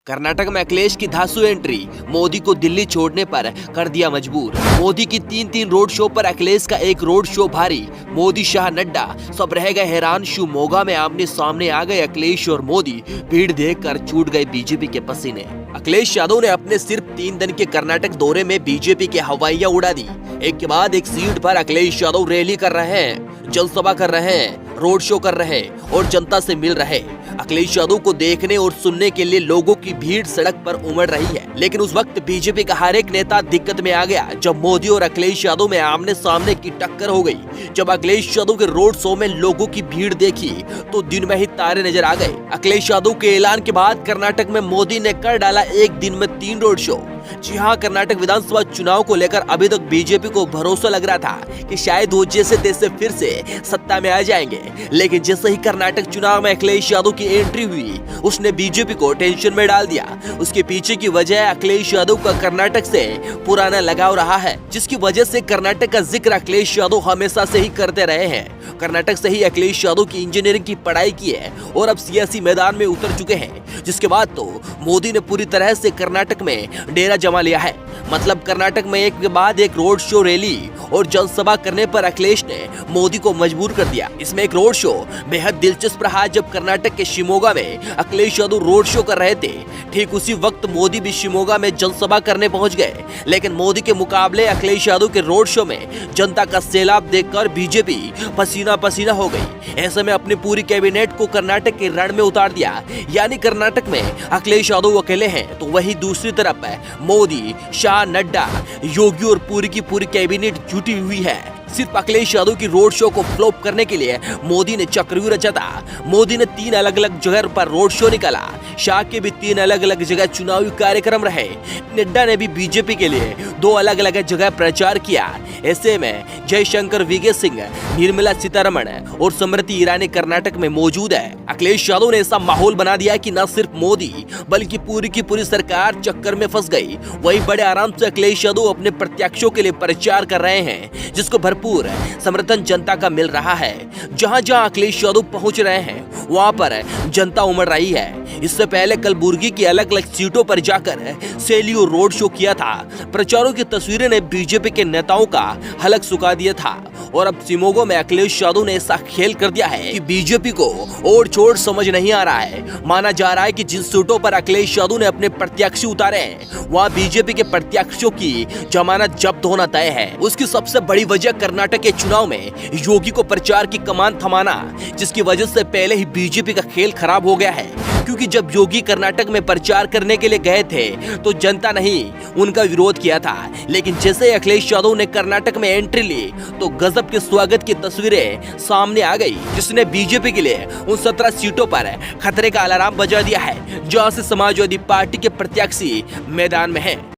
कर्नाटक में अखिलेश की धांसू एंट्री, मोदी को दिल्ली छोड़ने पर कर दिया मजबूर। मोदी की तीन रोड शो पर अखिलेश का एक रोड शो भारी। मोदी, शाह, नड्डा सब रह गए हैरान। शिवमोगा में आमने सामने आ गए अखिलेश और मोदी। भीड़ देखकर छूट गए बीजेपी के पसीने। अखिलेश यादव ने अपने सिर्फ 3 दिन के कर्नाटक दौरे में बीजेपी की हवाइयां उड़ा दी। एक के बाद एक सीट पर अखिलेश यादव रैली कर रहे हैं, जनसभा कर रहे हैं, रोड शो कर रहे और जनता से मिल रहे। अखिलेश यादव को देखने और सुनने के लिए लोगों की भीड़ सड़क पर उमड़ रही है। लेकिन उस वक्त बीजेपी का हर एक नेता दिक्कत में आ गया जब मोदी और अखिलेश यादव में आमने सामने की टक्कर हो गई। जब अखिलेश यादव के रोड शो में लोगों की भीड़ देखी तो दिन में ही तारे नजर आ गए। अखिलेश यादव के ऐलान के बाद कर्नाटक में मोदी ने कर डाला एक दिन में 3 रोड शो। जी हाँ, कर्नाटक विधानसभा चुनाव को लेकर अभी तक बीजेपी को भरोसा लग रहा था कि शायद वो जैसे तैसे फिर से सत्ता में आ जाएंगे। लेकिन जैसे ही कर्नाटक चुनाव में अखिलेश यादव की एंट्री हुई, उसने बीजेपी को टेंशन में डाल दिया। उसके पीछे की वजह अखिलेश यादव का कर्नाटक से पुराना लगाव रहा है, जिसकी वजह से कर्नाटक का जिक्र अखिलेश यादव हमेशा से ही करते रहे हैं। कर्नाटक से ही अखिलेश यादव की इंजीनियरिंग की पढ़ाई की है और अब सियासी मैदान में उतर चुके हैं, जिसके बाद तो मोदी ने पूरी तरह से कर्नाटक में डेरा जमा लिया है। मतलब कर्नाटक में एक के बाद एक रोड शो, रैली और जनसभा करने पर अखिलेश ने मोदी को मजबूर कर दिया। इसमें एक रोड शो बेहद दिलचस्प रहा जब कर्नाटक के शिवमोगा में अखिलेश यादव रोड शो कर रहे थे। ठीक उसी वक्त मोदी भी शिवमोगा में जनसभा करने पहुंच गए। लेकिन मोदी के मुकाबले अखिलेश यादव के रोड शो में जनता का सैलाब देखकर बीजेपी पसीना पसीना हो गई। ऐसे में अपनी पूरी कैबिनेट को कर्नाटक के रण में उतार दिया। यानी कर्नाटक में अखिलेश यादव अकेले हैं तो वही दूसरी तरफ मोदी, शाह, नड्डा, योगी और पूरी की पूरी कैबिनेट जुटी हुई है। सिर्फ अखिलेश यादव की रोड शो को फ्लॉप करने के लिए मोदी ने चक्रव्यूह रचा था। मोदी ने 3 अलग अलग जगह पर रोड शो निकाला। शाह के भी 3 अलग अलग जगह चुनावी कार्यक्रम रहे। नड्डा ने भी बीजेपी के लिए 2 अलग अलग जगह प्रचार किया। ऐसे में जयशंकर, वीके सिंह, निर्मला सीतारमण और स्मृति ईरानी कर्नाटक में मौजूद है। अखिलेश यादव ने ऐसा माहौल बना दिया कि न सिर्फ मोदी बल्कि पूरी की पूरी सरकार चक्कर में फंस गई। वही बड़े आराम से अखिलेश यादव अपने प्रत्याशियों के लिए प्रचार कर रहे हैं, जिसको भरपूर समर्थन जनता का मिल रहा है। जहां जहां अखिलेश यादव पहुंच रहे हैं वहां पर जनता उमड़ रही है। इससे पहले कलबुर्गी की अलग अलग सीटों पर जाकर सैलियो रोड शो किया था। प्रचारों की तस्वीरें ने बीजेपी के नेताओं का हलक सुखा दिया था। और अब शिवमोगा में अखिलेश यादव ने ऐसा खेल कर दिया है कि बीजेपी को ओर छोड़ समझ नहीं आ रहा है। माना जा रहा है कि जिन सीटों पर अखिलेश यादव ने अपने प्रत्याशी उतारे हैं वहां बीजेपी के प्रत्याशियों की जमानत जब्त होना तय है। उसकी सबसे बड़ी वजह कर्नाटक के चुनाव में योगी को प्रचार की कमान थमाना, जिसकी वजह से पहले ही बीजेपी का खेल खराब हो गया है। क्योंकि जब योगी कर्नाटक में प्रचार करने के लिए गए थे तो जनता नहीं उनका विरोध किया था। लेकिन जैसे अखिलेश यादव ने कर्नाटक में एंट्री ली तो गजब के स्वागत की तस्वीरें सामने आ गई, जिसने बीजेपी के लिए उन 17 सीटों पर खतरे का अलार्म बजा दिया है, जहां से समाजवादी पार्टी के प्रत्याशी मैदान में हैं।